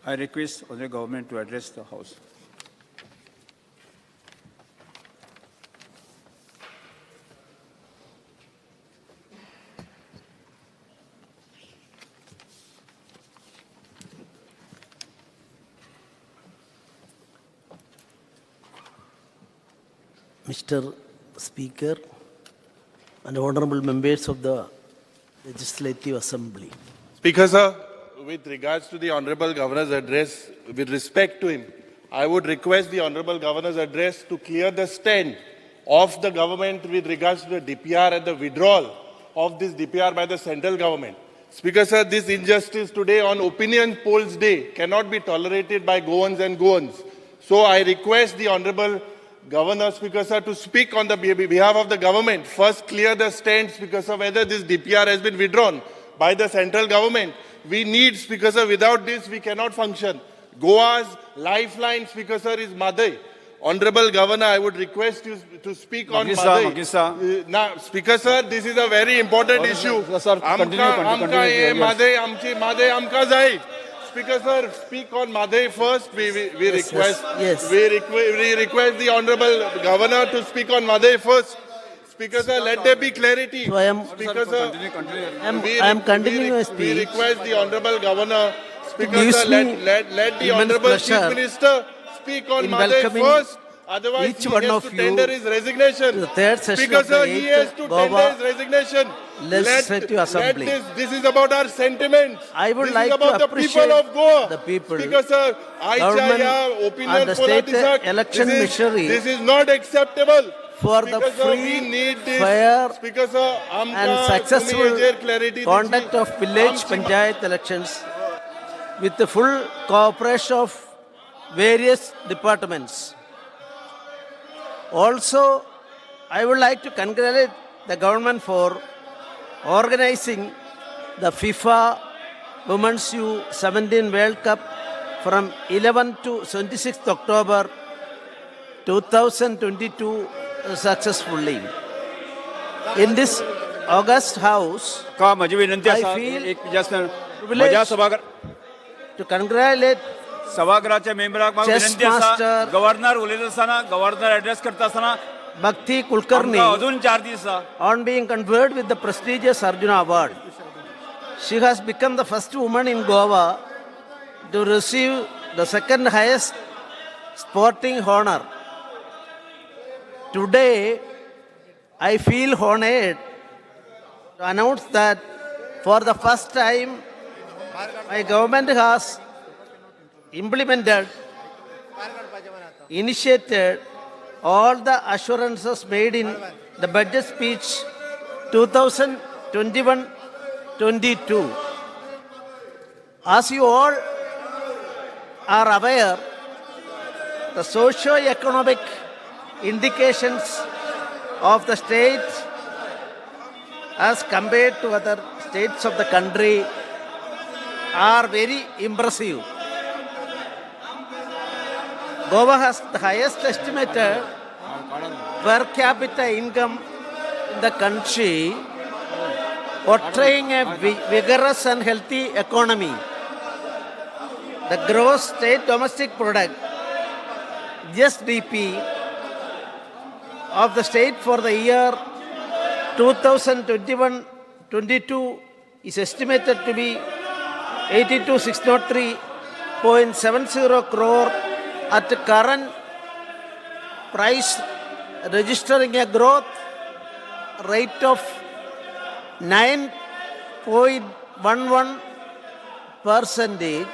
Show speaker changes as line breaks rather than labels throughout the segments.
I request the government to address the House.
Mr. Speaker and honorable members of the Legislative Assembly.
Speaker, sir, with regards to the Honorable Governor's address, with respect to him, I would request the Honorable Governor's address to clear the stand of the government with regards to the DPR and the withdrawal of this DPR by the central government. Speaker, sir, this injustice today on Opinion Polls Day cannot be tolerated by Goans and Goans. So I request the Honorable Governor, Speaker, sir, to speak on the behalf of the government. First, clear the stand, Speaker, sir, whether this DPR has been withdrawn by the central government. We need, Speaker, sir, without this we cannot function. Goa's lifeline, Speaker, sir, is Madai. Honorable Governor, I would request you to speak on Madai. Now, Speaker, sir, this is a very important issue. Amka ye Madai, amchi Madai amka zai. Speaker, sir, speak on Madai first. We request.
Yes.
We request the Honorable Governor to speak on Madai first. Speaker, sir, let there be clarity.
So I am,
Speaker, sir,
I am continuing my speech.
We request the Honorable Governor, Speaker,
Gives
sir, let the
immense
Honorable Chief
pleasure
Minister speak on
in
Madai
welcoming
first. Otherwise,
each
he
one
has
of
to
you
tender his resignation.
to the third session
Speaker,
of the
sir, he has to
Goa
tender his resignation.
Legislative Assembly.
This is about our sentiments.
I would
this
like
is about
to
the
appreciate
people of Goa.
the people,
Speaker, sir,
government
opinion
and the state
politics,
election machinery
this is not acceptable.
for
Speaker,
the
sir, we
free,
need this.
fair
Speaker, sir,
and successful conduct of village panchayat elections with the full cooperation of various departments. Also, I would like to congratulate the government for organizing the FIFA Women's U17 World Cup from 11 to 26th October 2022 successfully. In this August House, I feel privileged to congratulate
सभागृहाच्या मेंबराक म्हाका
Chess
विनंती आसा
master.
Governor उलयता आसतना governor address करता आसतना
Bhakti Kulkarni
आमकां अजून 4 दीस आसा
on being conferred with the prestigious Arjuna Award. She has become the first woman in Goa to receive the second highest sporting honor. Today, I feel honored to announce that for the first time, my government has implemented, initiated all the assurances made in the budget speech 2021-22. As you all are aware, the socio-economic indications of the state as compared to other states of the country are very impressive. Goa has the highest estimated per capita income in the country, portraying a vigorous and healthy economy. The gross state domestic product, GSDP, of the state for the year 2021-22 is estimated to be 82,603.70 crore at the current price, registering a growth rate of 9.11%.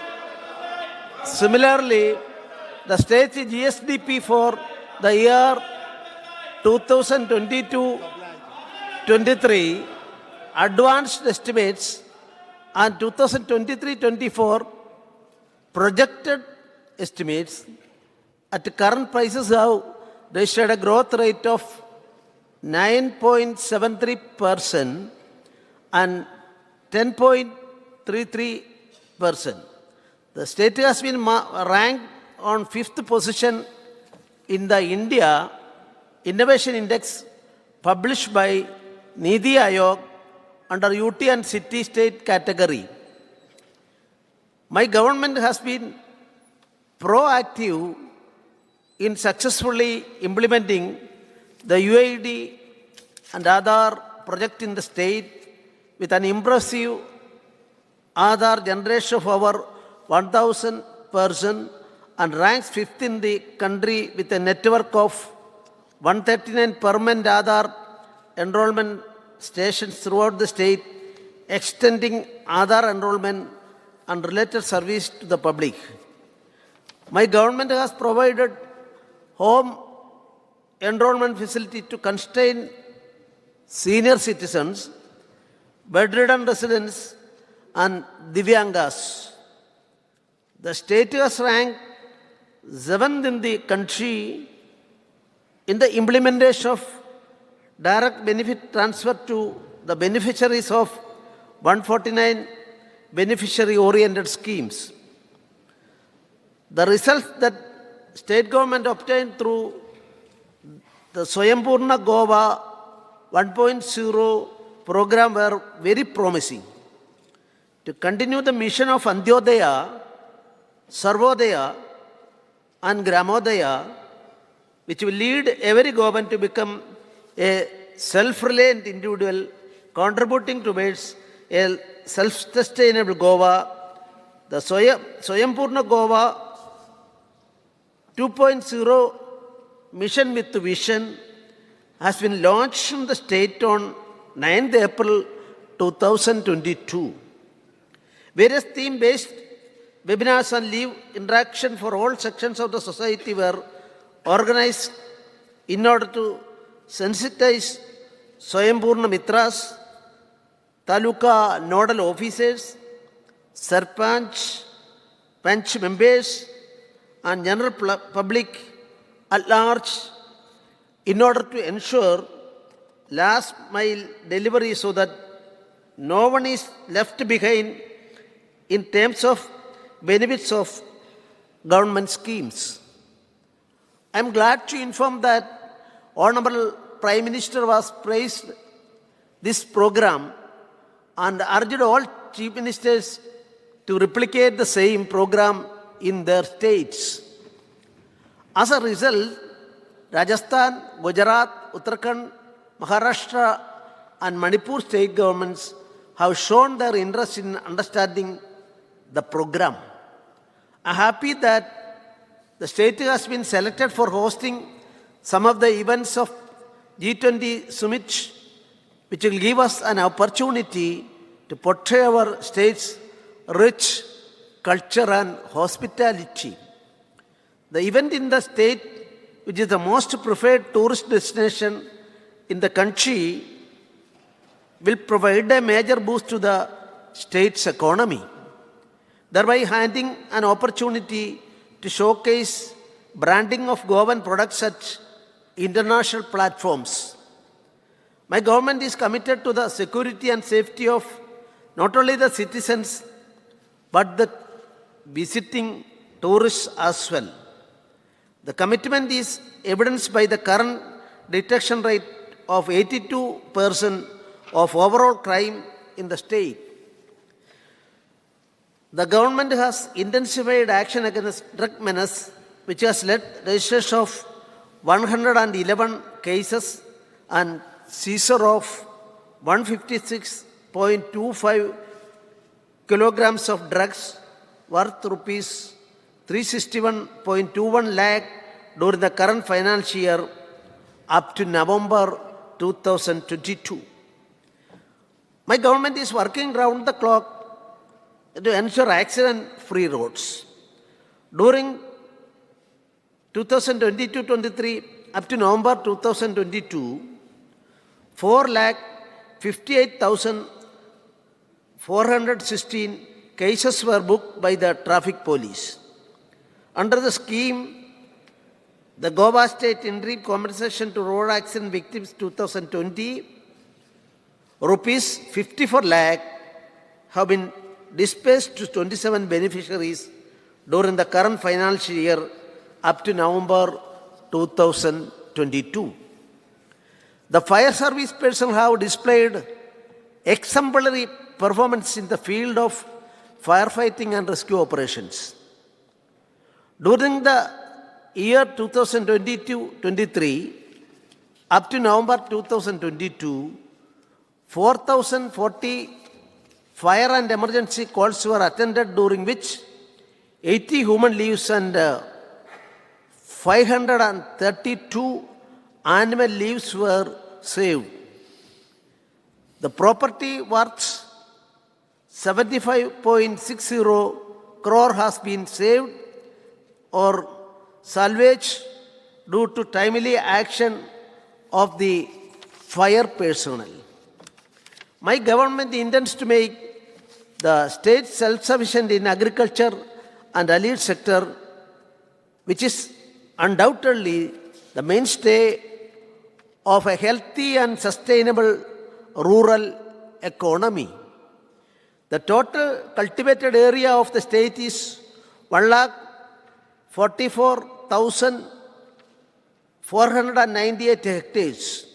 Similarly, the state's GSDP for the year 2022-23 advanced estimates and 2023-24 projected estimates at the current prices have registered a growth rate of 9.73% and 10.33%. The state has been ranked on 5th position in the India Innovation Index published by Niti Aayog under UT and City State category. My government has been proactive in successfully implementing the UID and Aadhaar project in the state with an impressive Aadhaar generation of over 1,000% and ranks fifth in the country with a network of 139 permanent Aadhaar enrollment stations throughout the state, extending Aadhaar enrollment and related service to the public. My government has provided home enrollment facility to constrain senior citizens, bedridden residents, and Divyangas. The state has ranked 7th in the country in the implementation of direct benefit transfer to the beneficiaries of 149 beneficiary-oriented schemes. The results that state government obtained through the Swayambhurna Goa 1.0 program were very promising. To continue the mission of Antyodaya, Sarvodaya, and Gramodaya, which will lead every government to become a self-reliant individual contributing towards a self-sustainable Goa, the Swayambhurna Goa 2.0 mission with vision has been launched in the state on 9th April 2022. Various theme-based webinars and live interaction for all sections of the society were organized in order to sensitize Swayambhurna Mitras, Taluka nodal officers, Sarpanch, Panch members, and general public at large in order to ensure last mile delivery so that no one is left behind in terms of benefits of government schemes. I am glad to inform that Hon'ble Prime Minister was praised this program and urged all chief ministers to replicate the same program in their states. As a result, Rajasthan, Gujarat, Uttarakhand, Maharashtra, and Manipur state governments have shown their interest in understanding the program. I am happy that the state has been selected for hosting some of the events of G20 summit, which will give us an opportunity to portray our state's rich culture and hospitality. The event in the state, which is the most preferred tourist destination in the country, will provide a major boost to the state's economy, thereby handing an opportunity to showcase branding of Goan products at international platforms. My government is committed to the security and safety of not only the citizens but the visiting tourists as well. The commitment is evidenced by the current detection rate of 82% of overall crime in the state. The government has intensified action against drug menace, which has led registration of 111 cases and seizure of 156.25 kilograms of drugs worth rupees 361.21 lakh during the current financial year up to November 2022. My government is working round the clock to ensure accident-free roads. During 2022-23 up to November 2022, 458,416 cases were booked by the traffic police. Under the scheme, the Goa State Interim Compensation to Road Accident Victims 2020, rupees 54 lakh have been dispersed to 27 beneficiaries during the current financial year up to November 2022. The fire service personnel have displayed exemplary performance in the field of firefighting and rescue operations. During the year 2022-23, up to November 2022, 4,040 fire and emergency calls were attended, during which 80 human lives and 532 animal lives were saved. The property worth 75.60 crore has been saved or salvaged due to timely action of the fire personnel. My government intends to make the state self-sufficient in agriculture and allied sector, which is undoubtedly the mainstay of a healthy and sustainable rural economy. The total cultivated area of the state is 1,44,498 hectares.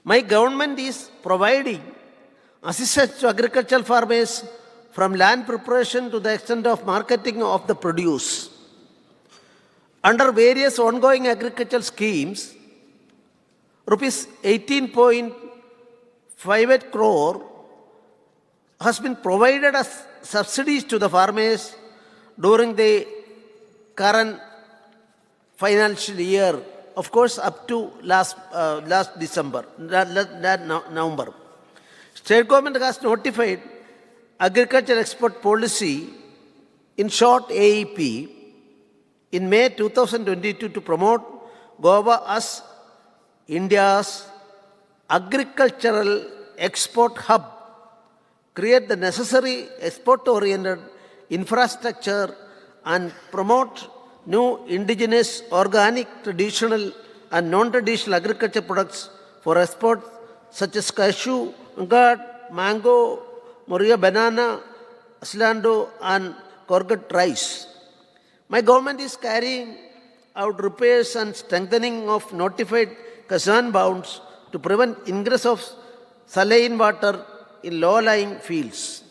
My government is providing assistance to agricultural farmers from land preparation to the extent of marketing of the produce. Under various ongoing agricultural schemes, rupees 18.58 crore has been provided as subsidies to the farmers during the current financial year, of course, up to last November. State government has notified Agriculture Export Policy, in short AEP, in May 2022 to promote Goa as India's agricultural export hub, create the necessary export-oriented infrastructure and promote new indigenous, organic, traditional and non-traditional agriculture products for export such as cashew, gourd, mango, moria banana, aslando and courgette rice. My government is carrying out repairs and strengthening of notified Kazan bounds to prevent ingress of saline water in low-lying fields.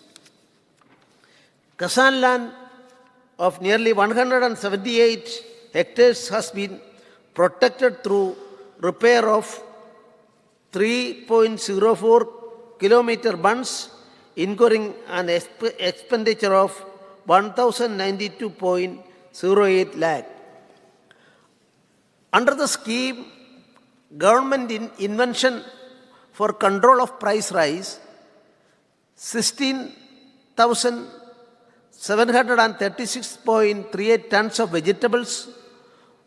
Kazan land of nearly 178 hectares has been protected through repair of 3.04 kilometer bunds, incurring an expenditure of 1,092.08 lakh. Under the scheme, government invention for control of price rise, 16,736.38 tons of vegetables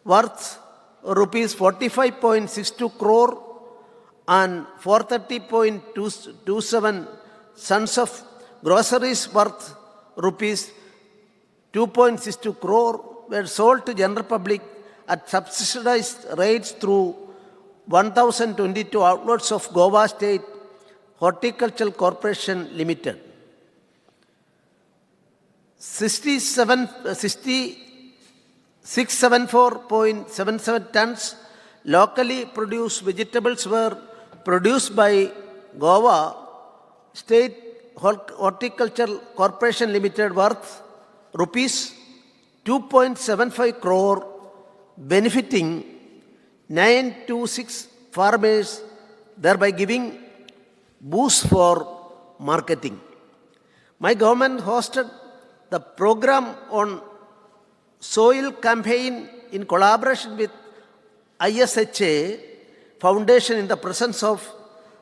worth rupees 45.62 crore and 430.27 tons of groceries worth rupees 2.62 crore were sold to general public at subsidized rates through 1,022 outlets of Goa State Horticultural Corporation Limited. 674.77 tons locally produced vegetables were produced by Goa State Horticultural Corporation Limited worth rupees 2.75 crore, benefiting 926 farmers, thereby giving boost for marketing. My government hosted the program on soil campaign in collaboration with ISHA Foundation in the presence of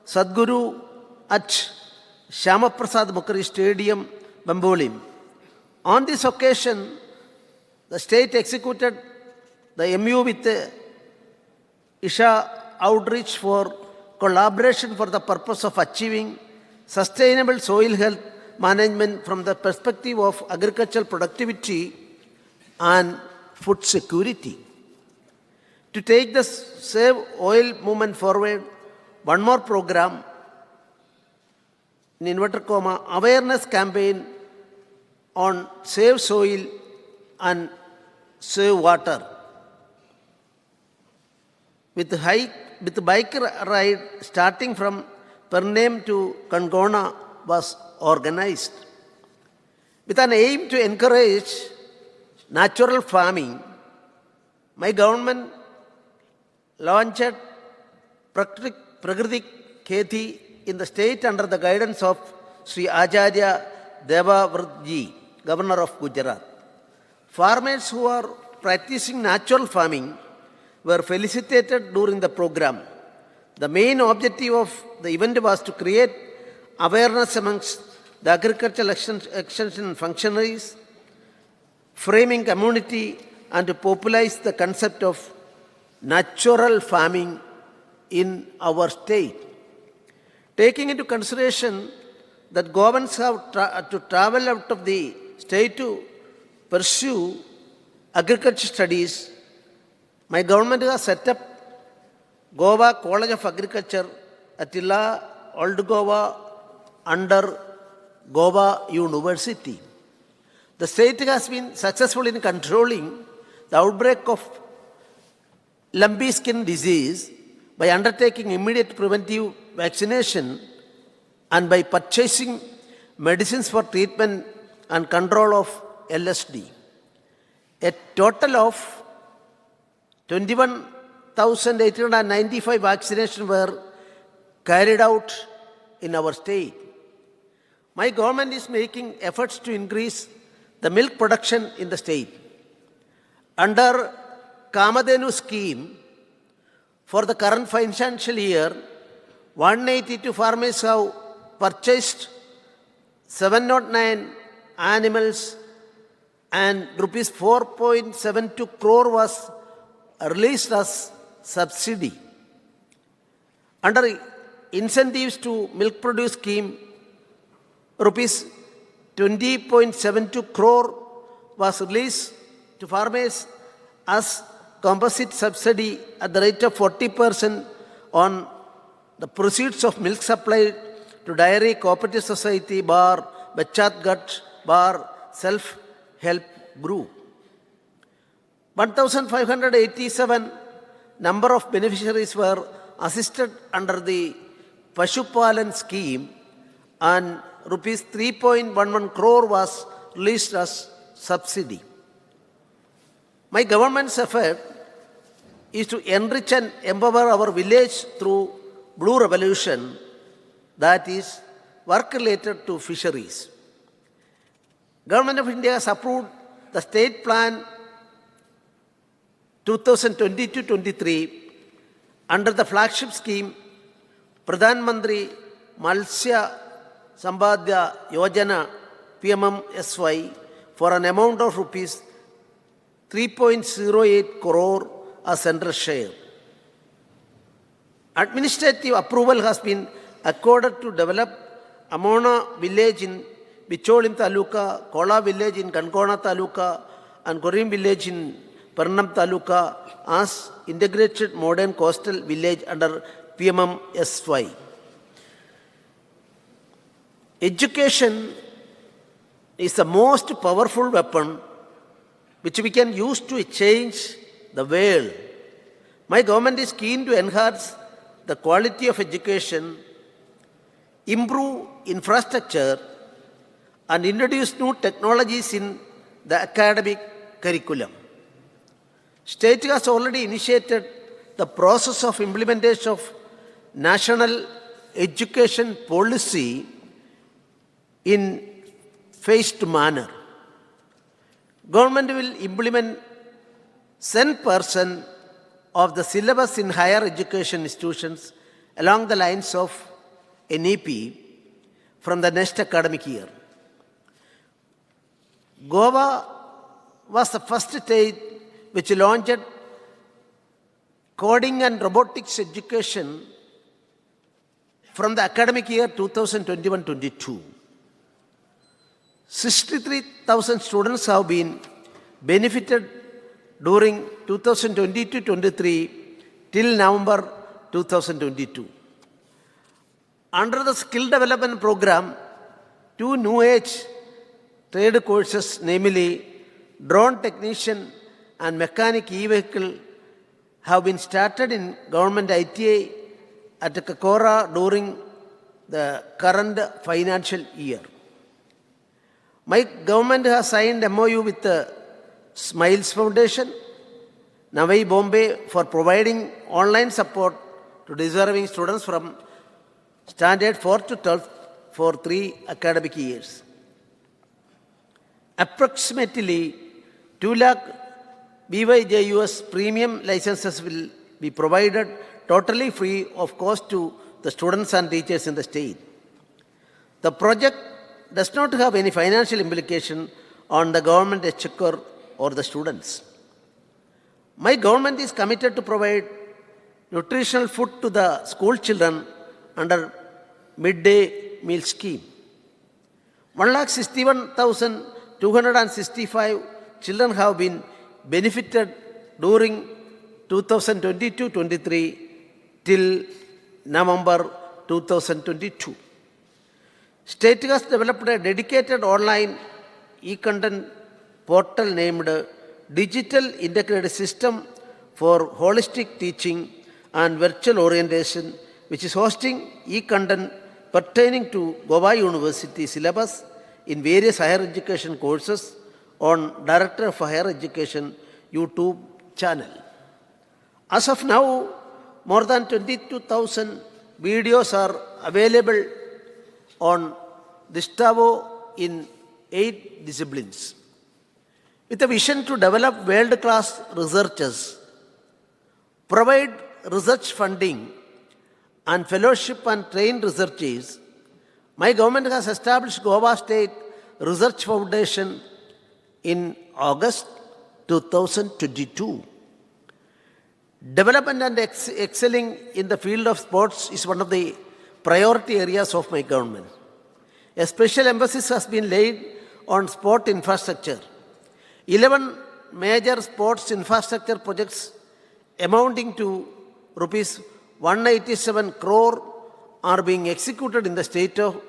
Sadhguru at Syamaprasad Mukherjee Stadium, Bambolim. On this occasion, the state executed the MU with Isha Outreach for collaboration for the purpose of achieving sustainable soil health management from the perspective of agricultural productivity and food security. To take the Save Oil movement forward, one more program, in inverted comma, awareness campaign on Save Soil and Save Water. With bike ride starting from Pername to Kangona was organized. With an aim to encourage natural farming, my government launched Prakriti Kheti in the state under the guidance of Sri Acharya Devavratji, Governor of Gujarat. Farmers who are practicing natural farming were felicitated during the program. The main objective of the event was to create awareness amongst the agricultural extension functionaries, framing community, and to popularize the concept of natural farming in our state. Taking into consideration that governments have to travel out of the state to pursue agriculture studies, my government has set up Goa College of Agriculture at Illa, Old Goa, under Goa University. The state has been successful in controlling the outbreak of lumpy skin disease by undertaking immediate preventive vaccination and by purchasing medicines for treatment and control of LSD. A total of 21,895 vaccinations were carried out in our state. My government is making efforts to increase the milk production in the state. Under Kamadhenu scheme, for the current financial year, 182 farmers have purchased 709 animals and rupees 4.72 crore was released as subsidy. Under incentives to milk produce scheme, rupees 20.72 crore was released to farmers as composite subsidy at the rate of 40% on the proceeds of milk supplied to dairy cooperative society bar Bachat Gut bar self-help group. 1,587 number of beneficiaries were assisted under the Pashupalan scheme and rupees 3.11 crore was released as subsidy. My government's effort is to enrich and empower our village through Blue Revolution, that is, work related to fisheries. Government of India has approved the State Plan 2022-23 under the flagship scheme Pradhan Mantri Matsya Sambadya Yojana PMMSY for an amount of rupees 3.08 crore as central share. Administrative approval has been accorded to develop Amona village in Bicholim Taluka, Kola village in Kankona Taluka, and Korim village in Parnam Taluka as integrated modern coastal village under PMMSY. Education is the most powerful weapon which we can use to change the world. My government is keen to enhance the quality of education, improve infrastructure, and introduce new technologies in the academic curriculum. State has already initiated the process of implementation of national education policy in phased manner. Government will implement 10% of the syllabus in higher education institutions along the lines of NEP from the next academic year. Goa was the first state which launched coding and robotics education from the academic year 2021-22. 63,000 students have been benefited during 2022-23 till November 2022. Under the skill development program, 2 new age trade courses, namely drone technician and mechanic e-vehicle, have been started in government ITA at Kakora during the current financial year. My government has signed MOU with the Smiles Foundation, Navi Bombay for providing online support to deserving students from Standard 4 to 12 for 3 academic years. Approximately 2 lakh BYJUS premium licenses will be provided totally free of cost to the students and teachers in the state. The project does not have any financial implication on the government exchequer or the students. My government is committed to provide nutritional food to the school children under midday meal scheme. 161,265 children have been benefited during 2022-23 till November 2022. State has developed a dedicated online e-content portal named Digital Integrated System for Holistic Teaching and Virtual Orientation, which is hosting e-content pertaining to Goa University syllabus in various higher education courses on Director of Higher Education YouTube channel. As of now, more than 22,000 videos are available on Distavo in 8 disciplines. With a vision to develop world-class researchers, provide research funding and fellowship and train researchers, my government has established Goa State Research Foundation in August 2022. Development and excelling in the field of sports is one of the priority areas of my government. A special emphasis has been laid on sport infrastructure. 11 major sports infrastructure projects amounting to rupees 187 crore are being executed in the state of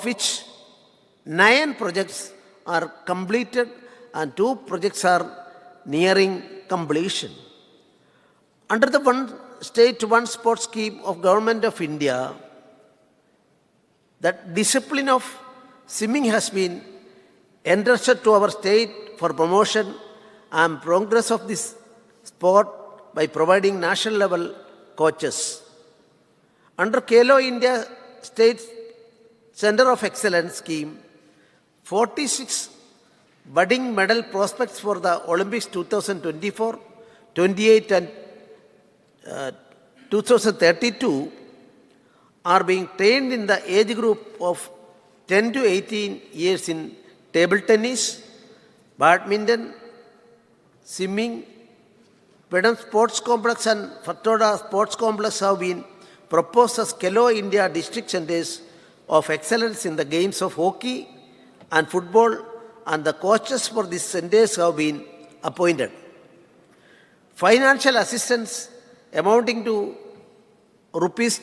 which 9 projects are completed and 2 projects are nearing completion. Under the One State, One Sport scheme of Government of India, the discipline of swimming has been entrusted to our state for promotion and progress of this sport by providing national level coaches. Under Kelo India State Center of Excellence scheme, 46 budding medal prospects for the Olympics 2024, 28 and 2032 are being trained in the age group of 10 to 18 years in table tennis, badminton, swimming. Pedam Sports Complex and Fatoda Sports Complex have been proposed as Kelo India District Centers of Excellence in the games of hockey and football, and the coaches for these centers have been appointed. Financial assistance amounting to rupees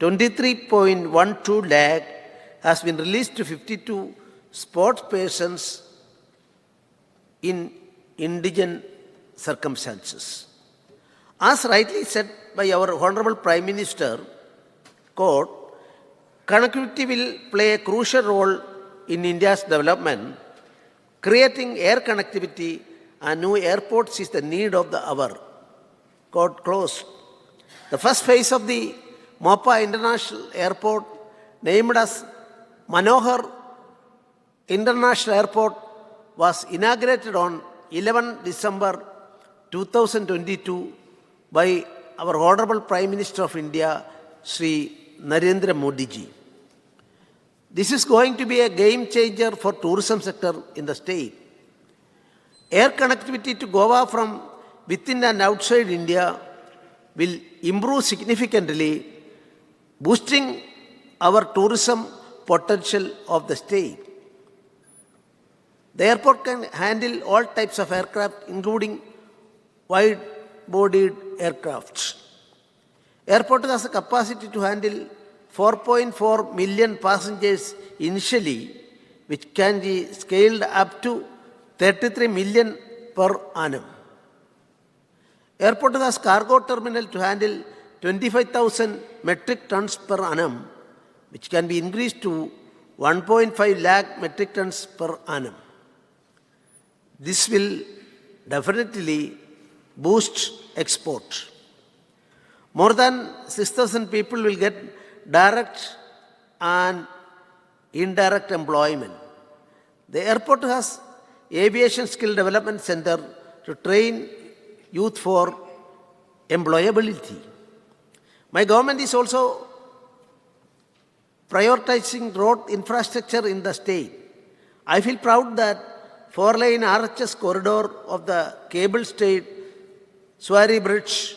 23.12 lakh has been released to 52 sports persons in indigent circumstances. As rightly said by our Honorable Prime Minister, quote, connectivity will play a crucial role in India's development. Creating air connectivity and new airports is the need of the hour. Quote closed. The first phase of the Mopa International Airport, named as Manohar International Airport, was inaugurated on 11 December 2022 by our Honorable Prime Minister of India, Sri Narendra Modi ji. This is going to be a game changer for tourism sector in the state. Air connectivity to Goa from within and outside India will improve significantly, boosting our tourism potential of the state. The airport can handle all types of aircraft, including wide-bodied aircrafts. Airport has the capacity to handle 4.4 million passengers initially, which can be scaled up to 33 million per annum. Airport has cargo terminal to handle 25,000 metric tons per annum, which can be increased to 1.5 lakh metric tons per annum. This will definitely boost export. More than 6,000 people will get direct and indirect employment. The airport has Aviation Skill Development Center to train youth for employability. My government is also prioritizing road infrastructure in the state. I feel proud that 4-lane RHS corridor of the cable stayed Swari Bridge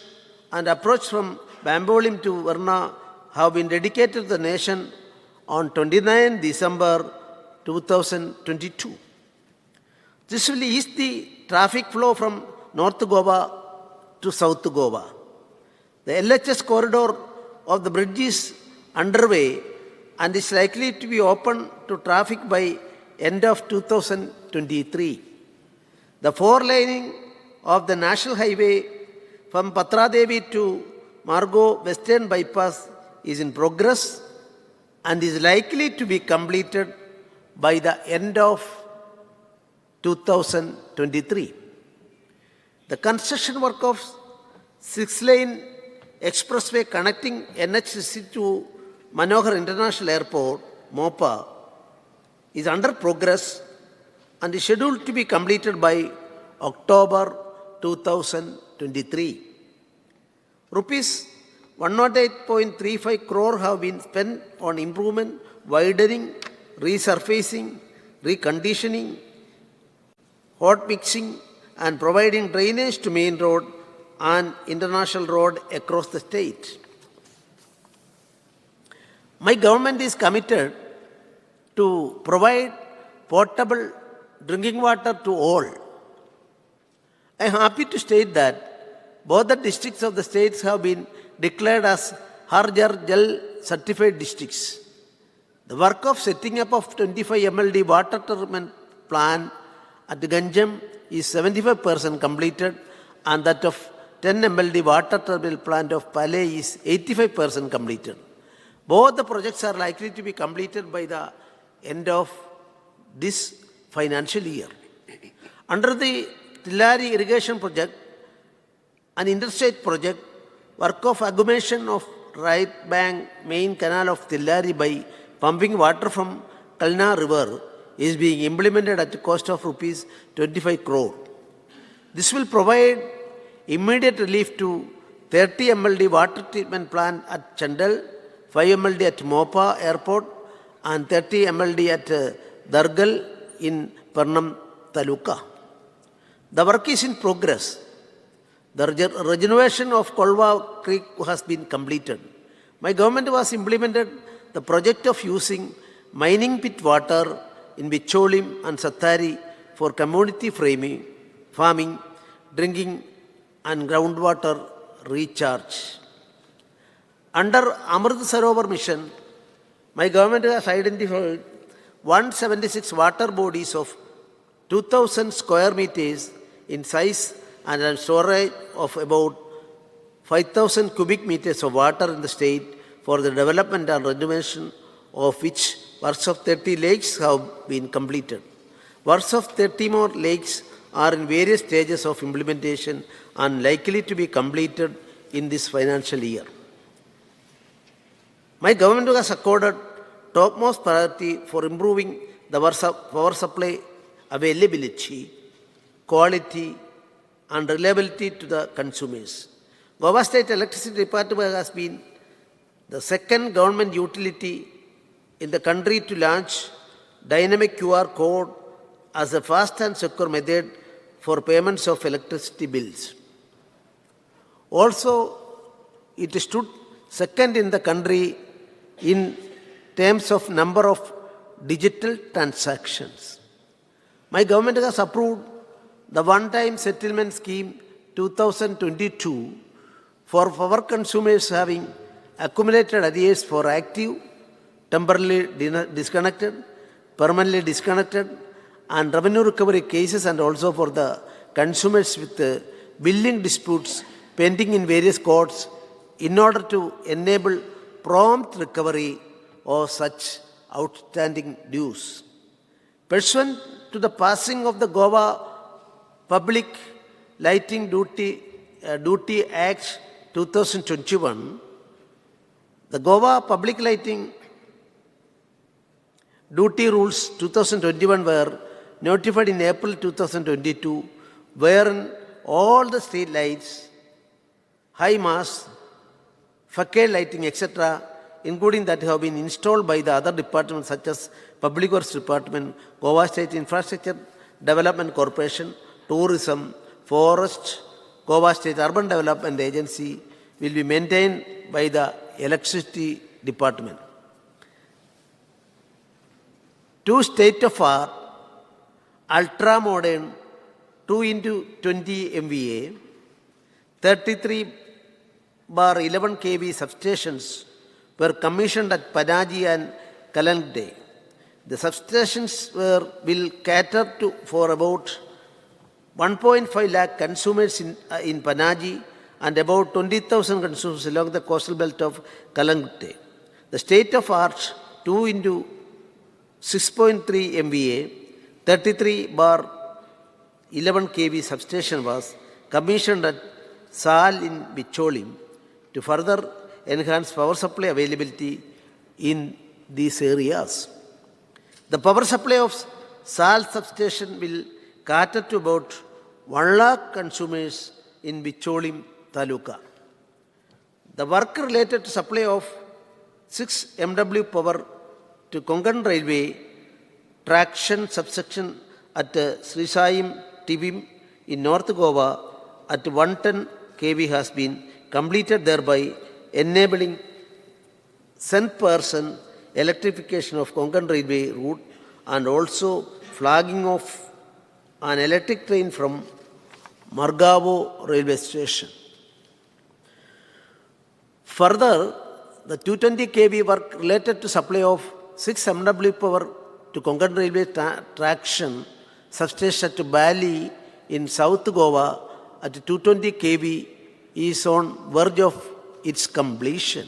and approach from Bambolim to Varna have been dedicated to the nation on 29 December 2022. This will ease the traffic flow from North Goa to South Goa. The LHS corridor of the bridge is underway and is likely to be open to traffic by end of 2023. The 4-laning of the National Highway from Patradevi to Margo Western Bypass is in progress and is likely to be completed by the end of 2023. The construction work of 6-lane expressway connecting NH60 to Manohar International Airport, MOPA, is under progress and is scheduled to be completed by October 2023. Rupees 108.35 crore have been spent on improvement, widening, resurfacing, reconditioning, hot mixing and providing drainage to main road and international road across the state. My government is committed to provide potable drinking water to all. I am happy to state that both the districts of the states have been declared as Har Ghar Jal certified districts. The work of setting up of 25 MLD water treatment plant at Ganjam is 75% completed and that of 10 MLD water treatment plant of Palay is 85% completed. Both the projects are likely to be completed by the end of this financial year. Under the Tillari irrigation project, an interstate project, work of augmentation of right bank main canal of Tillari by pumping water from Kalna river is being implemented at the cost of rupees 25 crore. This will provide immediate relief to 30 MLD water treatment plant at Chandal, 5 MLD at Mopa Airport and 30 MLD at Dargal in Pernam Taluka. The work is in progress. The regeneration of Kolva Creek has been completed. My government has implemented the project of using mining pit water in Bicholim and Sattari for community farming, drinking and groundwater recharge. Under Amrit Sarovar mission, my government has identified 176 water bodies of 2,000 square meters in size and a storage of about 5,000 cubic meters of water in the state for the development and renovation of which works of 30 lakes have been completed. Works of 30 more lakes are in various stages of implementation and likely to be completed in this financial year. My government has accorded topmost priority for improving the power supply availability, quality and reliability to the consumers. Goa State Electricity Department has been the second government utility in the country to launch dynamic QR code as a fast and secure method for payments of electricity bills. Also, it stood second in the country in terms of number of digital transactions. My government has approved the one-time settlement scheme 2022 for power consumers having accumulated arrears for active, temporarily disconnected, permanently disconnected and revenue recovery cases and also for the consumers with billing disputes pending in various courts in order to enable prompt recovery of such outstanding dues. Pursuant to the passing of the Goa Public Lighting Duty Act 2021, the Goa Public Lighting Duty Rules 2021 were notified in April 2022, wherein all the street lights, high mast, facade lighting, etc., including that have been installed by the other departments such as Public Works Department, Goa State Infrastructure Development Corporation, Tourism, Forest, Goa State Urban Development Agency, will be maintained by the Electricity Department. Two state-of-art, ultra-modern 2 into 20 MVA, 33/11 kV substations were commissioned at Panaji and Kalangde. The substations will cater for about 1.5 lakh consumers in Panaji and about 20,000 consumers along the coastal belt of Kalangde. The state-of-art 2 into 6.3 MVA, 33/11 kV substation was commissioned at Sal in Bicholim to further enhance power supply availability in these areas. The power supply of Sal substation will cater to about 1 lakh consumers in Bicholim Taluka. The work related to supply of 6 MW power to Konkan Railway traction subsection at Srisaim Tibim in North Goa at 110 kV has been completed, thereby enabling 100% electrification of Konkan Railway route and also flagging off an electric train from Margavo railway station. Further, the 220 kV work related to supply of 6 MW power to Konkan Railway traction substation at Bali in South Goa at 220 kV is on verge of its completion.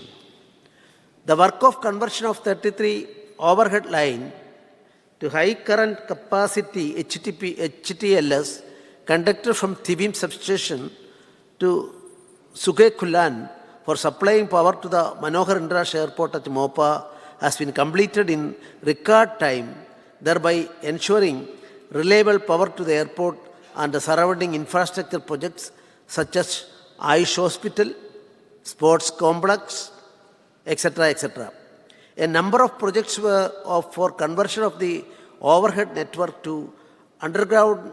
The work of conversion of 33 overhead line to high current capacity HTLS conductor from Tibim substation to Sugekulan for supplying power to the Manohar International Airport at Mopa has been completed in record time, thereby ensuring reliable power to the airport and the surrounding infrastructure projects such as Ayush Hospital, sports complex, etc., etc. A number of projects for conversion of the overhead network to underground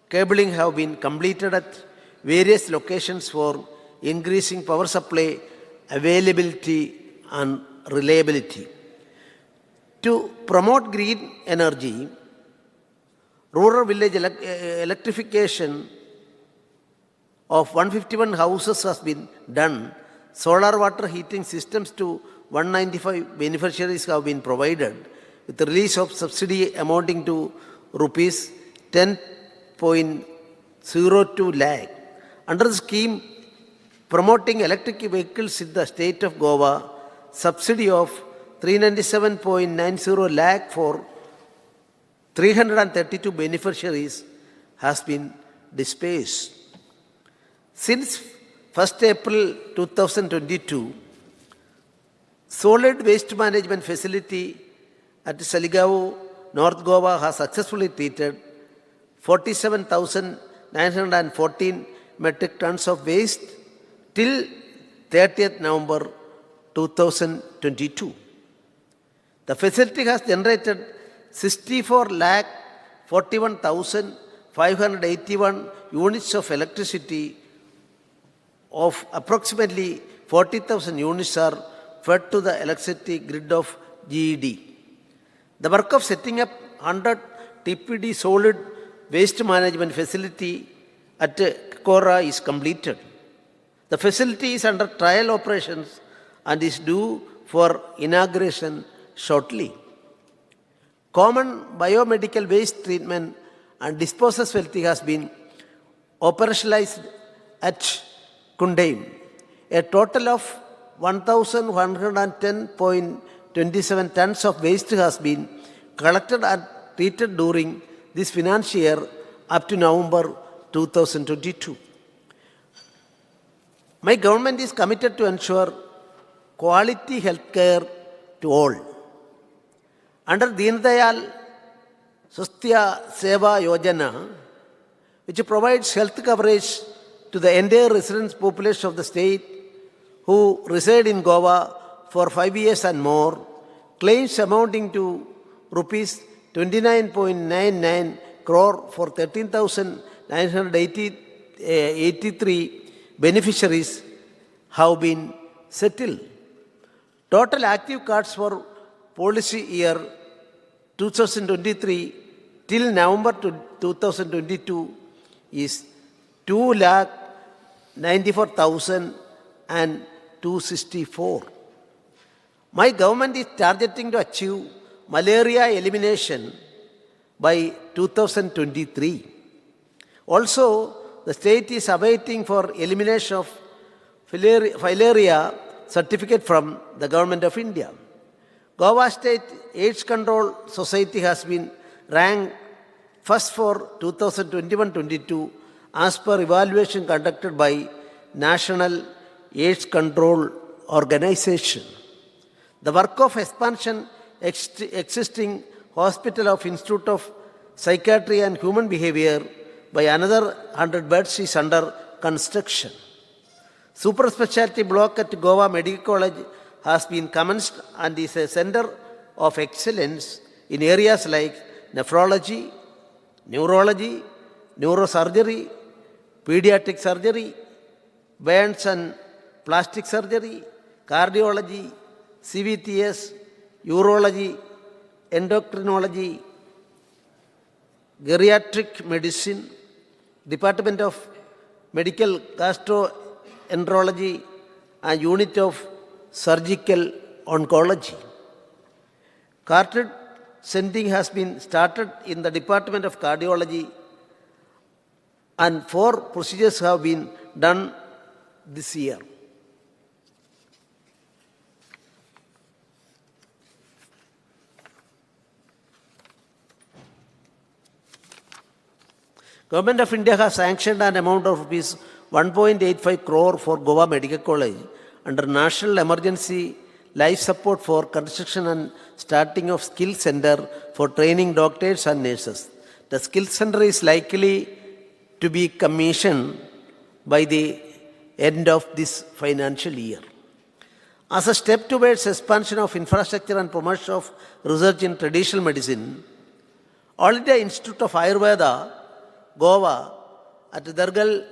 cabling have been completed at various locations for increasing power supply availability and reliability. To promote green energy, rural village electrification of 151 houses has been done. Solar water heating systems to 195 beneficiaries have been provided with the release of subsidy amounting to rupees 10.02 lakh. Under the scheme promoting electric vehicles in the state of Goa, subsidy of 397.90 lakh for 332 beneficiaries has been dispersed. Since 1st April 2022, solid waste management facility at Saligao, North Goa has successfully treated 47,914 metric tons of waste till 30th November 2022. The facility has generated 64,41,581 units of electricity. Of approximately 40,000 units are fed to the electricity grid of GED. The work of setting up 100 TPD solid waste management facility at Kora is completed. The facility is under trial operations and is due for inauguration shortly. Common biomedical waste treatment and disposal facility has been operationalized at Kundaim. A total of 1,110.9 27 tons of waste has been collected and treated during this financial year up to November 2022. My government is committed to ensure quality health care to all. Under Deen Dayal Swasthya Seva Yojana, which provides health coverage to the entire residence population of the state who reside in Goa for 5 years and more, claims amounting to rupees 29.99 crore for 13,983 beneficiaries have been settled. Total active cards for policy year 2023 till November 2022 is 2,94,264. My government is targeting to achieve malaria elimination by 2023. Also, the state is awaiting for elimination of filaria certificate from the Government of India. Goa State AIDS Control Society has been ranked first for 2021-22 as per evaluation conducted by National AIDS Control Organization. The work of expansion existing Hospital of Institute of Psychiatry and Human Behavior by another 100 beds is under construction. Super specialty block at Goa Medical College has been commenced and is a center of excellence in areas like nephrology, neurology, neurosurgery, pediatric surgery, burns and plastic surgery, cardiology, CVTS, urology, endocrinology, geriatric medicine, Department of Medical Gastroenterology, and Unit of Surgical Oncology. Cartridge sending has been started in the Department of Cardiology, and 4 procedures have been done this year. Government of India has sanctioned an amount of rupees 1.85 crore for Goa Medical College under National Emergency Life Support for construction and starting of skill center for training doctors and nurses. The skill center is likely to be commissioned by the end of this financial year. As a step towards expansion of infrastructure and promotion of research in traditional medicine, All India Institute of Ayurveda, Goa, at Dargal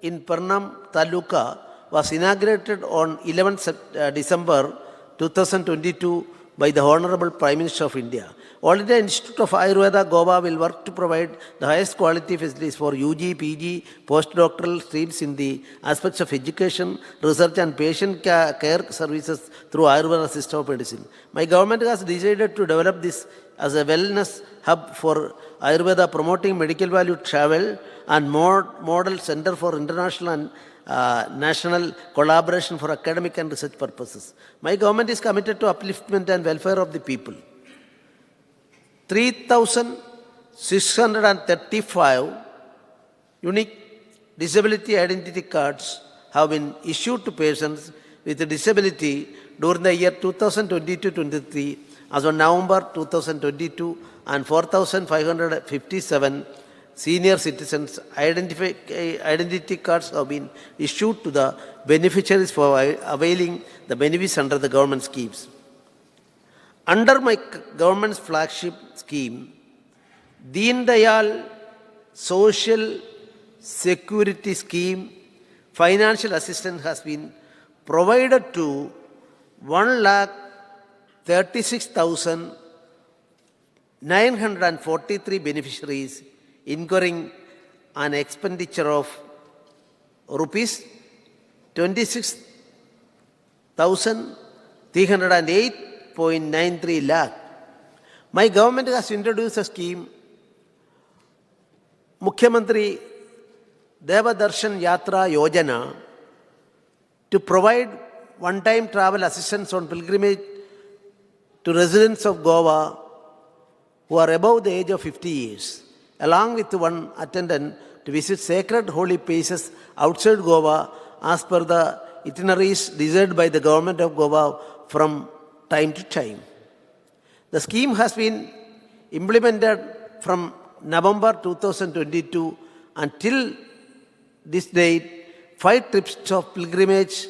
in Parnam Taluka was inaugurated on 11th December 2022 by the Honorable Prime Minister of India. All India Institute of Ayurveda, Goa will work to provide the highest quality facilities for UG, PG, postdoctoral streams in the aspects of education, research and patient care services through Ayurveda system of medicine. My government has decided to develop this as a wellness hub for Ayurveda, promoting medical value travel and model center for international and national collaboration for academic and research purposes. My government is committed to upliftment and welfare of the people. 3,635 unique disability identity cards have been issued to persons with a disability during the year 2022-23 as of November 2022, and 4,557 senior citizens identity cards have been issued to the beneficiaries for availing the benefits under the government schemes. Under my government's flagship scheme, Deen Dayal Social Security Scheme, financial assistance has been provided to 1,36,943 beneficiaries, incurring an expenditure of rupees 26,308.93 lakh. My government has introduced a scheme, Mukhyamantri Devadarshan Yatra Yojana, to provide one-time travel assistance on pilgrimage to residents of Goa who are above the age of 50 years, along with one attendant to visit sacred holy places outside Goa as per the itineraries desired by the government of Goa from time to time. The scheme has been implemented from November 2022 until this date. 5 trips of pilgrimage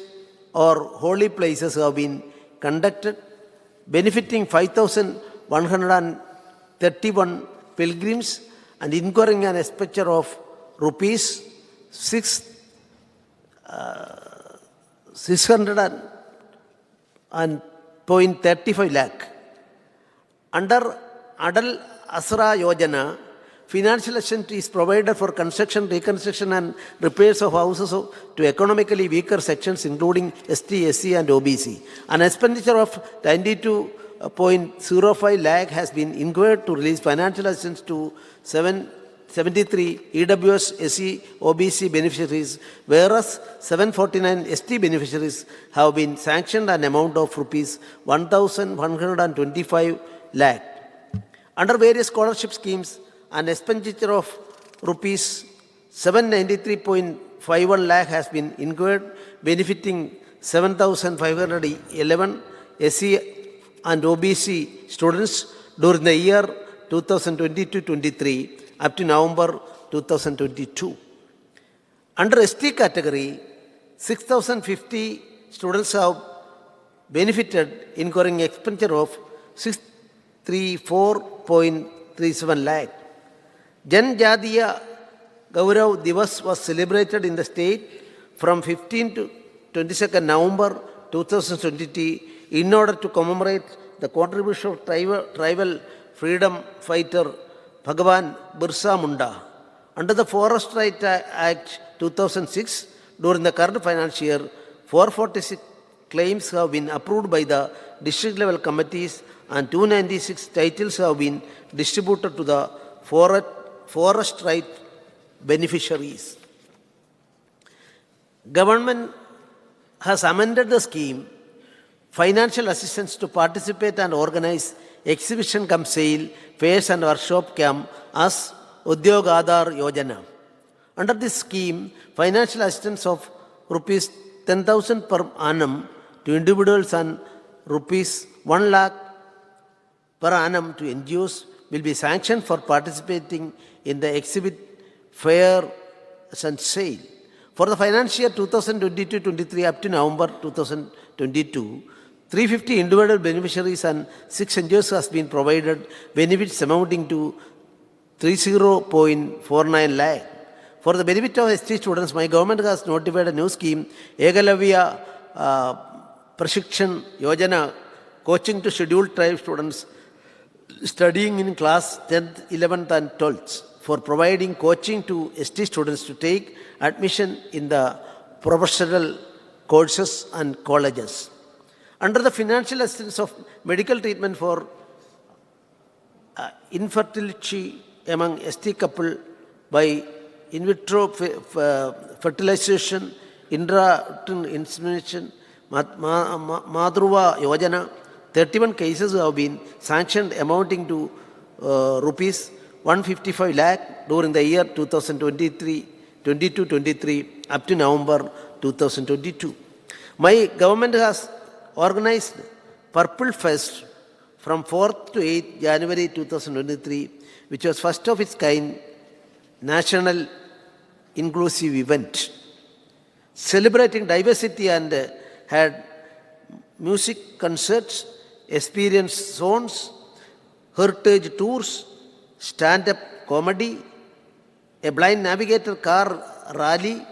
or holy places have been conducted, benefiting 5,131 pilgrims and incurring an expenditure of rupees 600.35 lakh. Under Adal Asra Yojana, financial assistance is provided for construction, reconstruction and repairs of houses to economically weaker sections including ST, SC and OBC. An expenditure of 92.05 lakh has been incurred to release financial assistance to 73 EWS, SC, OBC beneficiaries, whereas 749 ST beneficiaries have been sanctioned an amount of rupees 1,125 lakh. Under various scholarship schemes, an expenditure of rupees 793.51 lakh has been incurred, benefiting 7,511 SC and OBC students during the year 2022-23 up to November 2022. Under ST category, 6,050 students have benefited, incurring expenditure of 634.37 lakh. Janjadiya Gaurav Divas was celebrated in the state from 15 to 22nd November 2020 in order to commemorate the contribution of tribal freedom fighter Bhagwan Birsa Munda. Under the Forest Rights Act 2006, during the current financial year, 446 claims have been approved by the district level committees and 296 titles have been distributed to the forest right beneficiaries. Government has amended the scheme financial assistance to participate and organize exhibition cum sale, fairs and workshop camp as Udyog Aadhar Yojana. Under this scheme, financial assistance of rupees 10,000 per annum to individuals and rupees 1 lakh per annum to NGOs will be sanctioned for participating in the exhibit, fair and sale. For the financial year 2022-23 up to November 2022, 350 individual beneficiaries and 6 NGOs has been provided benefits amounting to 30.49 lakh. For the benefit of ST students, my government has notified a new scheme, Ekalavya Prashikshan Yojana, coaching to scheduled tribe students studying in class 10th, 11th and 12th for providing coaching to ST students to take admission in the professional courses and colleges. Under the financial assistance of medical treatment for infertility among ST couple by in vitro fertilization, intrauterine insemination, Madhruva Yojana, 31 cases have been sanctioned amounting to rupees 155 lakh during the year 2022-23 up to November 2022. My government has organized Purple Fest from 4th to 8th January 2023, which was first of its kind national inclusive event, celebrating diversity and had music concerts, experience zones, heritage tours, stand-up comedy, a blind navigator car rally,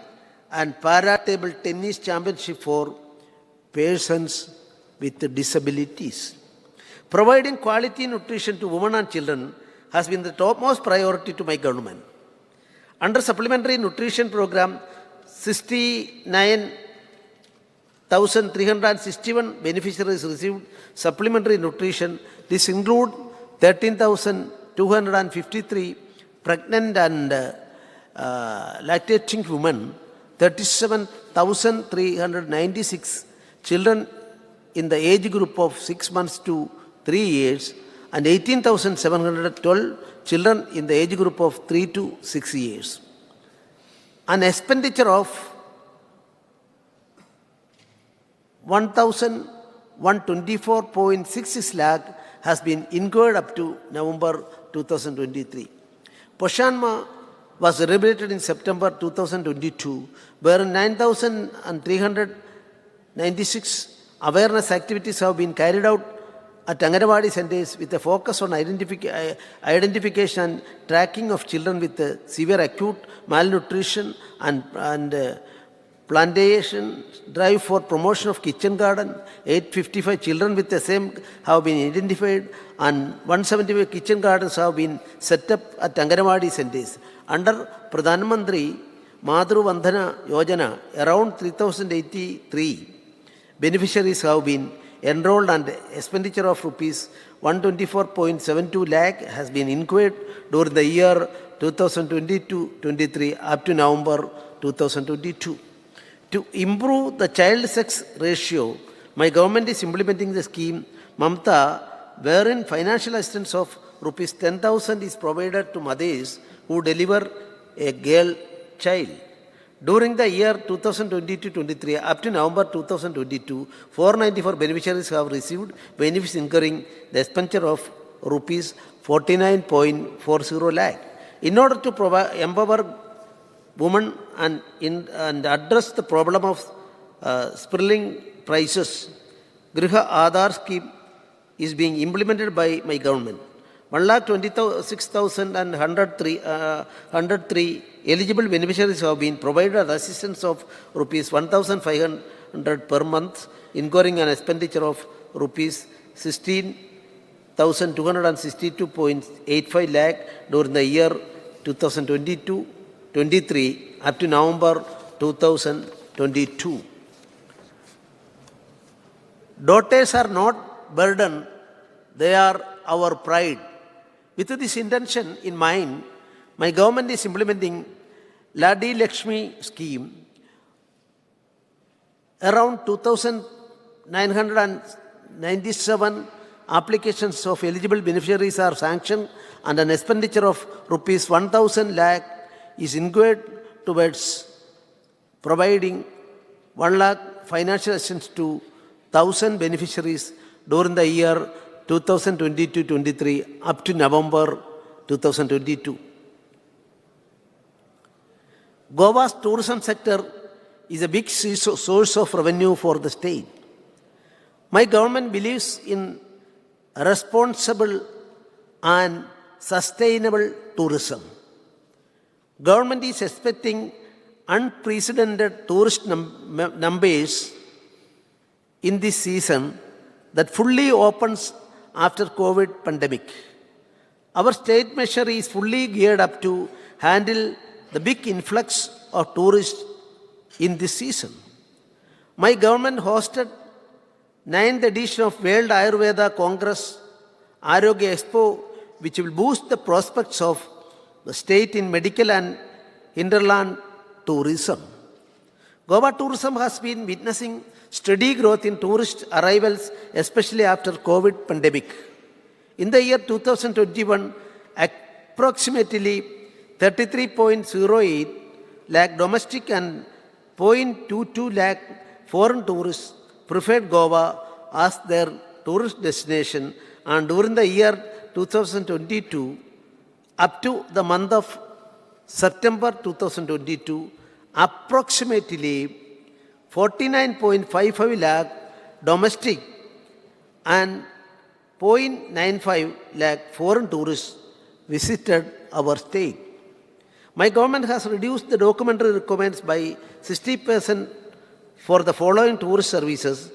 and para-table tennis championship for persons with disabilities. Providing quality nutrition to women and children has been the topmost priority to my government. Under supplementary nutrition program, 69,361 beneficiaries received supplementary nutrition. This includes 13,253 pregnant and lactating women, 37,396 children in the age group of 6 months to 3 years and 18,712 children in the age group of 3 to 6 years. An expenditure of 1,124.66 lakh has been incurred up to November 2023. Poshanma was celebrated in September 2022, where 9,396 awareness activities have been carried out at Anganwadi centers with a focus on identification and tracking of children with severe acute malnutrition and plantation drive for promotion of kitchen garden. 855 children with the same have been identified and 175 kitchen gardens have been set up at Anganwadi centers. Under Pradhan Mantri Madhuru Vandhana Yojana, around 3,083 beneficiaries have been enrolled and expenditure of rupees 124.72 lakh has been incurred during the year 2022-23 up to November 2022. To improve the child sex ratio, my government is implementing the scheme Mamta, wherein financial assistance of rupees 10,000 is provided to mothers who deliver a girl child. During the year 2022-23 up to November 2022, 494 beneficiaries have received benefits incurring the expenditure of rupees 49.40 lakh. In order to empower women and address the problem of spiraling prices, Griha Aadhar scheme is being implemented by my government. 1,26,103 eligible beneficiaries have been provided assistance of rupees 1,500 per month, incurring an expenditure of rupees 16,262.85 lakh during the year 2022-23 up to November 2022. Daughters are not burden, they are our pride. With this intention in mind, my government is implementing Ladi Lakshmi scheme. Around 2,997 applications of eligible beneficiaries are sanctioned and an expenditure of rupees 1,000 lakh is incurred towards providing 1 lakh financial assistance to 1,000 beneficiaries during the year 2022-23 up to November 2022. Goa's tourism sector is a big source of revenue for the state. My government believes in responsible and sustainable tourism. Government is expecting unprecedented tourist numbers in this season that fully opens after COVID pandemic. Our state measure is fully geared up to handle the big influx of tourists in this season. My government hosted 9th edition of World Ayurveda Congress Arogya Expo, which will boost the prospects of the state in medical and hinterland tourism. Goa tourism has been witnessing steady growth in tourist arrivals, especially after COVID pandemic. In the year 2021, approximately 33.08 lakh domestic and 0.22 lakh foreign tourists preferred Goa as their tourist destination, and during the year 2022 up to the month of September 2022, approximately 49.55 lakh domestic and 0.95 lakh foreign tourists visited our state. My government has reduced the documentary requirements by 60% for the following tourist services,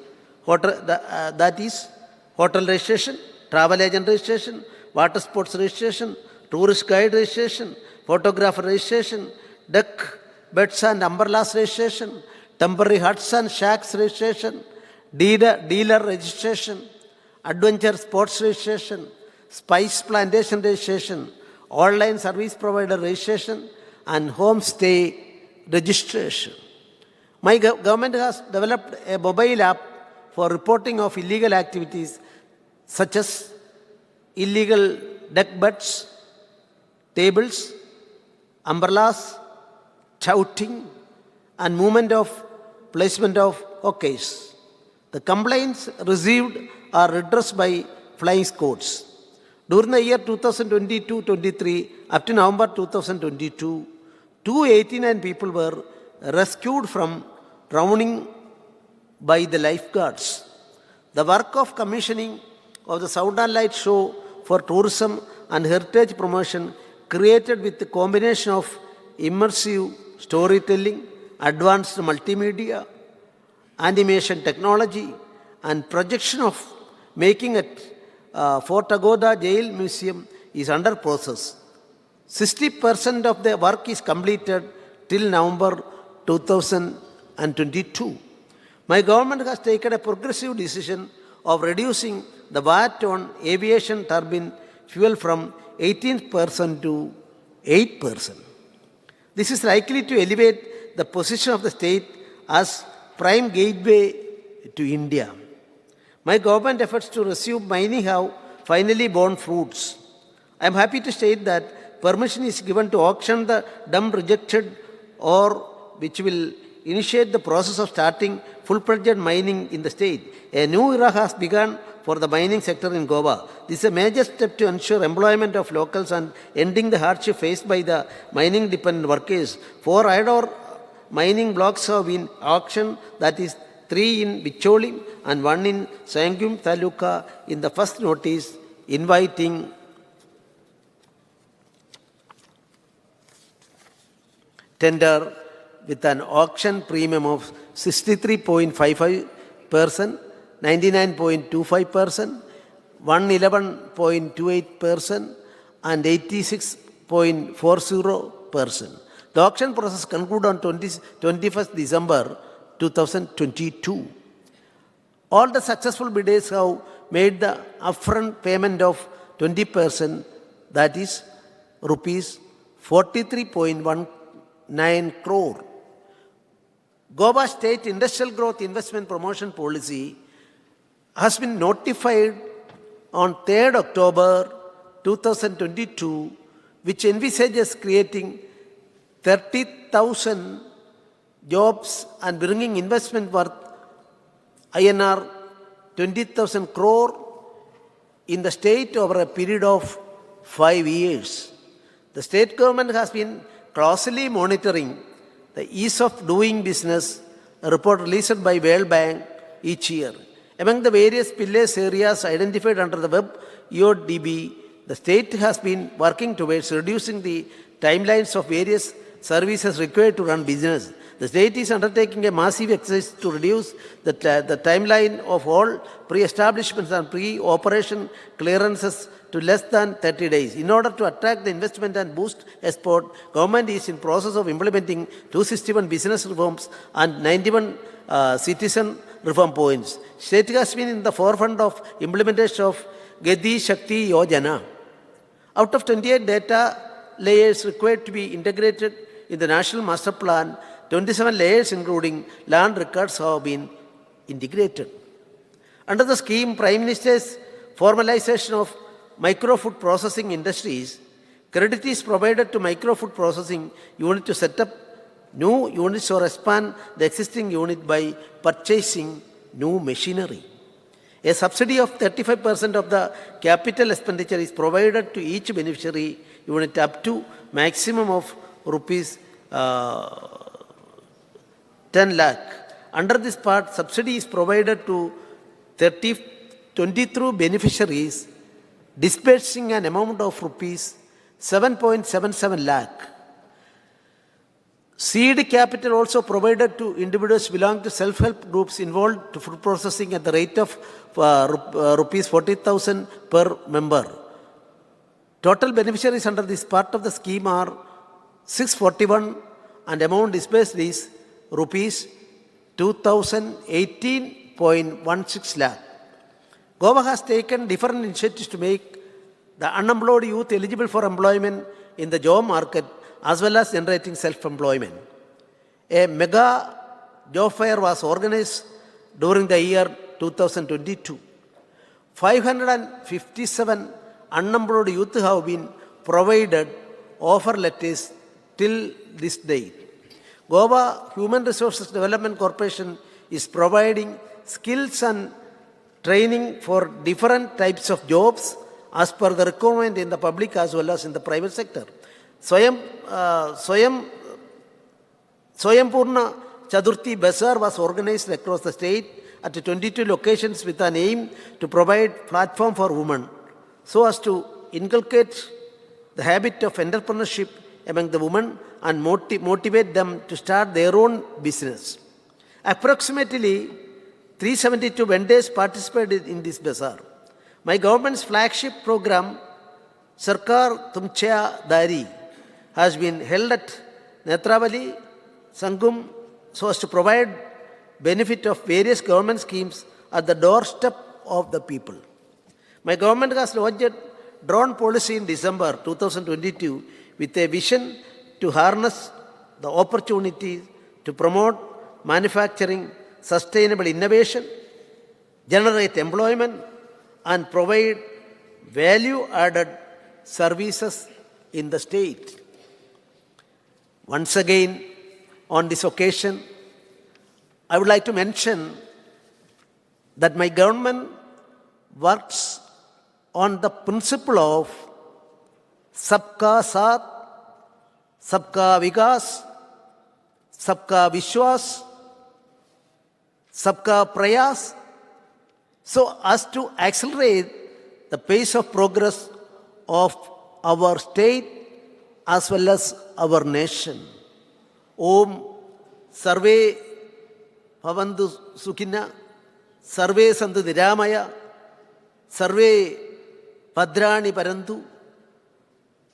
that is hotel registration, travel agent registration, water sports registration, tourist guide registration, photographer registration, deck, beds and umbrellas registration, temporary huts and shacks registration, dealer registration, adventure sports registration, spice plantation registration, online service provider registration, and homestay registration. My government has developed a mobile app for reporting of illegal activities such as illegal deck beds, tables, umbrellas, touting, and movement of placement of hockeys. The complaints received are redressed by flying squads. During the year 2022-23 up to November 2022, 289 people were rescued from drowning by the lifeguards. The work of commissioning of the Southern Light Show for tourism and heritage promotion, created with the combination of immersive storytelling, advanced multimedia, animation technology, and projection of making at Fort Agoda Jail Museum is under process. 60% of the work is completed till November 2022. My government has taken a progressive decision of reducing the VAT on aviation turbine fuel from 18% to 8%. This is likely to elevate the position of the state as prime gateway to India. My government efforts to resume mining have finally borne fruits. I am happy to state that permission is given to auction the dump rejected or which will initiate the process of starting full-fledged mining in the state. A new era has begun for the mining sector in Goa. This is a major step to ensure employment of locals and ending the hardship faced by the mining-dependent workers. 4 iron ore mining blocks have been auctioned, that is 3 in Bicholim and 1 in Sangum Taluka in the first notice inviting tender with an auction premium of 63.55%, 99.25%, 111.28% and 86.40%. The auction process concluded on 21st December 2022. All the successful bidders have made the upfront payment of 20%, that is rupees 43.19 crore. Goa State Industrial Growth Investment Promotion Policy has been notified on 3rd October 2022, which envisages creating 30,000 jobs and bringing investment worth INR 20,000 crore in the state over a period of 5 years. The state government has been closely monitoring the ease of doing business, a report released by World Bank each year. Among the various pillars areas identified under the web EODB, the state has been working towards reducing the timelines of various services required to run business. The state is undertaking a massive exercise to reduce the timeline of all pre-establishments and pre-operation clearances to less than 30 days. In order to attract the investment and boost export, government is in process of implementing 261 business reforms and 91 citizen reform points. State has been in the forefront of implementation of Gati Shakti Yojana. Out of 28 data layers required to be integrated in the National Master Plan, 27 layers including land records have been integrated. Under the scheme, Prime Minister's formalization of micro-food processing industries, credit is provided to micro-food processing unit to set up new units or expand the existing unit by purchasing new machinery. A subsidy of 35% of the capital expenditure is provided to each beneficiary unit up to maximum of rupees 10 lakh. Under this part, subsidy is provided to 23 beneficiaries, disbursing an amount of rupees 7.77 lakh. Seed capital also provided to individuals belonging to self-help groups involved to food processing at the rate of rupees 40,000 per member. Total beneficiaries under this part of the scheme are 641 and amount disbursed is rupees 2,018.16 lakh. Goa has taken different initiatives to make the unemployed youth eligible for employment in the job market as well as generating self-employment. A mega job fair was organized during the year 2022. 557 unemployed youth have been provided offer letters till this date. Goa Human Resources Development Corporation is providing skills and training for different types of jobs as per the requirement in the public as well as in the private sector. Swayambhurna Chaturthi Bazaar was organized across the state at 22 locations with an aim to provide platform for women so as to inculcate the habit of entrepreneurship among the women and motivate them to start their own business. Approximately 372 vendors participated in this bazaar. My government's flagship program, Sarkar Tumchaya Dari, has been held at Netravali, Sangum, so as to provide benefit of various government schemes at the doorstep of the people. My government has launched drone policy in December 2022 with a vision to harness the opportunities to promote manufacturing, sustainable innovation, generate employment, and provide value-added services in the state. Once again, on this occasion, I would like to mention that my government works on the principle of Sabka Saath, Sabka Vikas, Sabka Vishwas, Sabka Prayas, so as to accelerate the pace of progress of our state as well as our nation. Om Sarve Bhavantu Sukhina, Sarve Santu Niramaya, Sarve Padrani Parantu,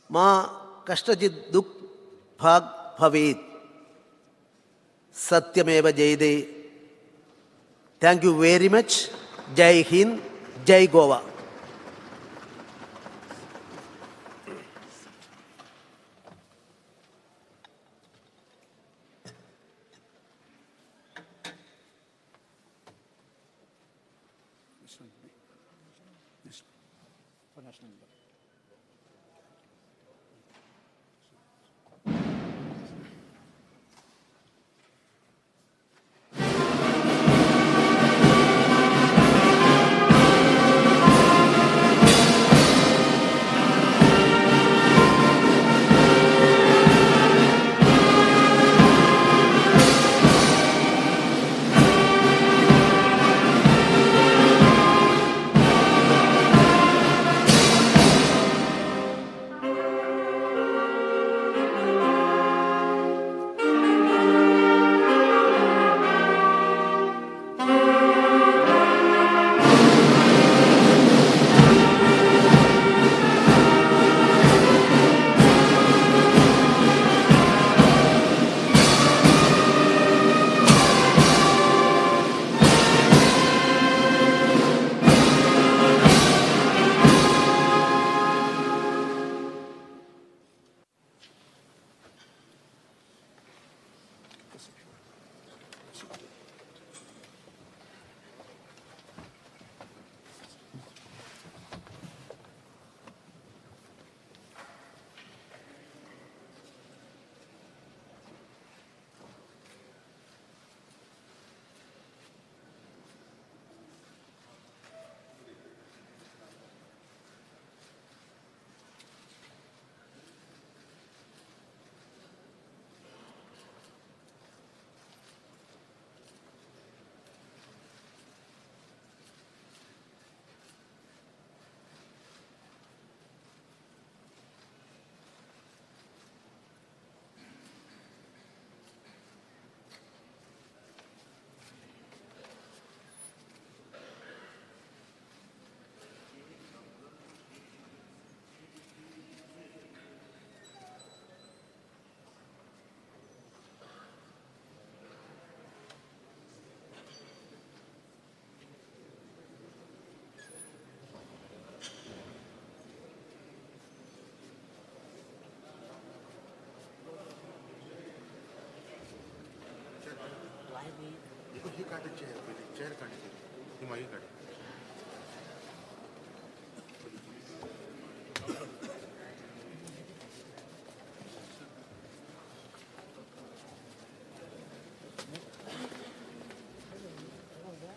Ma Kashtajit Duk Bhag Bhavet, Satyameva Jayade. Thank you very much. Jai Hind, Jai Goa.
ही काटे chair काटे ही मागे काटे